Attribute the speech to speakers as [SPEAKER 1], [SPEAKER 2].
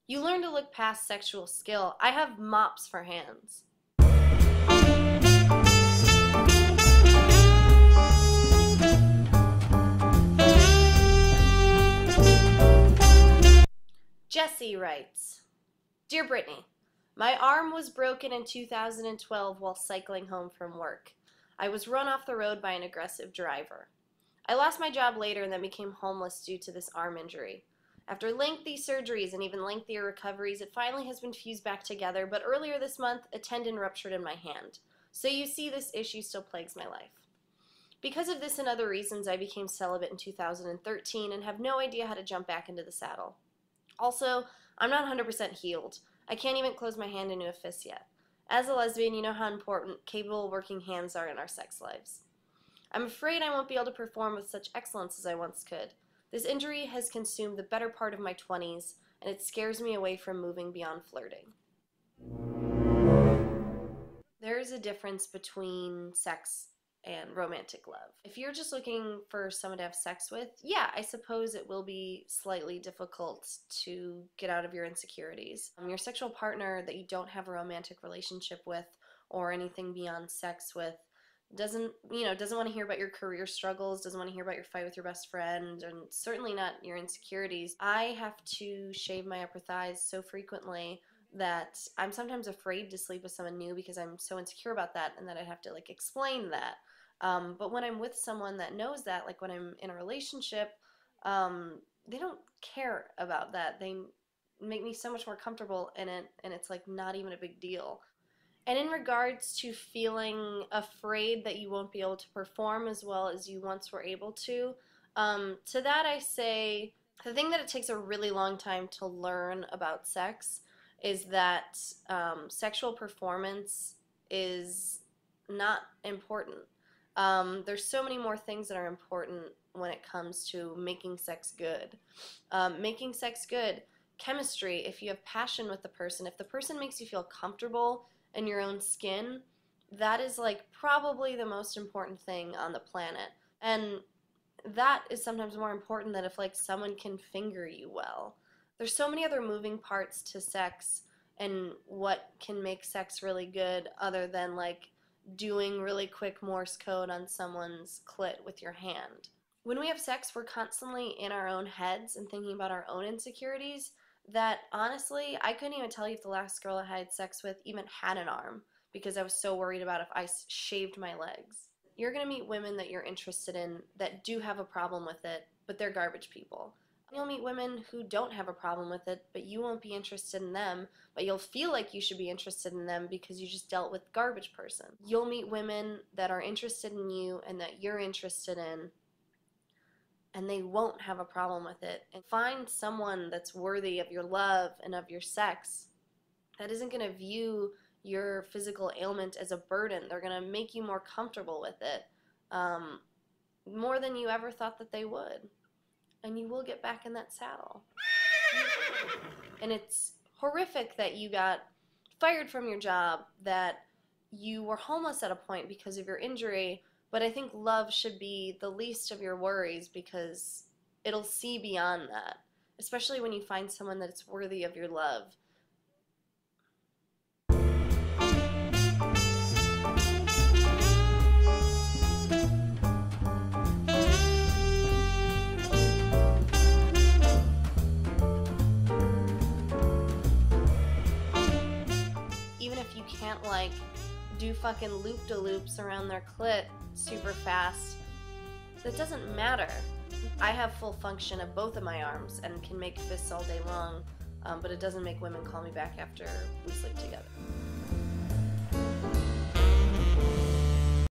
[SPEAKER 1] You learn to look past sexual skill. I have mops for hands. Jesse writes, Dear Brittany, my arm was broken in 2012 while cycling home from work. I was run off the road by an aggressive driver. I lost my job later and then became homeless due to this arm injury. After lengthy surgeries and even lengthier recoveries, it finally has been fused back together, but earlier this month, a tendon ruptured in my hand. So you see, this issue still plagues my life. Because of this and other reasons, I became celibate in 2013 and have no idea how to jump back into the saddle. Also, I'm not 100% healed. I can't even close my hand into a fist yet. As a lesbian, you know how important capable working hands are in our sex lives. I'm afraid I won't be able to perform with such excellence as I once could. This injury has consumed the better part of my 20s, and it scares me away from moving beyond flirting. There is a difference between sex and romantic love. If you're just looking for someone to have sex with, yeah, I suppose it will be slightly difficult to get out of your insecurities. Your sexual partner that you don't have a romantic relationship with or anything beyond sex with doesn't want to hear about your career struggles, doesn't want to hear about your fight with your best friend, and certainly not your insecurities. I have to shave my upper thighs so frequently that I'm sometimes afraid to sleep with someone new because I'm so insecure about that, and that I'd have to explain that. But when I'm with someone that knows that, like when I'm in a relationship, they don't care about that. They make me so much more comfortable in it, and it's not even a big deal. And in regards to feeling afraid that you won't be able to perform as well as you once were able to that I say the thing that it takes a really long time to learn about sex is that sexual performance is not important. There's so many more things that are important when it comes to making sex good. Making sex good, chemistry, if you have passion with the person, if the person makes you feel comfortable in your own skin, that is probably the most important thing on the planet. And that is sometimes more important than if someone can finger you well. There's so many other moving parts to sex and what can make sex really good other than doing really quick Morse code on someone's clit with your hand. When we have sex, we're constantly in our own heads and thinking about our own insecurities that honestly, I couldn't even tell you if the last girl I had sex with even had an arm because I was so worried about if I shaved my legs. You're going to meet women that you're interested in that do have a problem with it, but they're garbage people. You'll meet women who don't have a problem with it, but you won't be interested in them, but you'll feel like you should be interested in them because you just dealt with garbage person. You'll meet women that are interested in you and that you're interested in, and they won't have a problem with it. And find someone that's worthy of your love and of your sex that isn't going to view your physical ailment as a burden. They're going to make you more comfortable with it, more than you ever thought that they would. And you will get back in that saddle. And it's horrific that you got fired from your job, that you were homeless at a point because of your injury, but I think love should be the least of your worries because it'll see beyond that, especially when you find someone that's worthy of your love. Even if you can't do fucking loop-de-loops around their clit super fast, that doesn't matter. I have full function of both of my arms and can make fists all day long, but it doesn't make women call me back after we sleep together.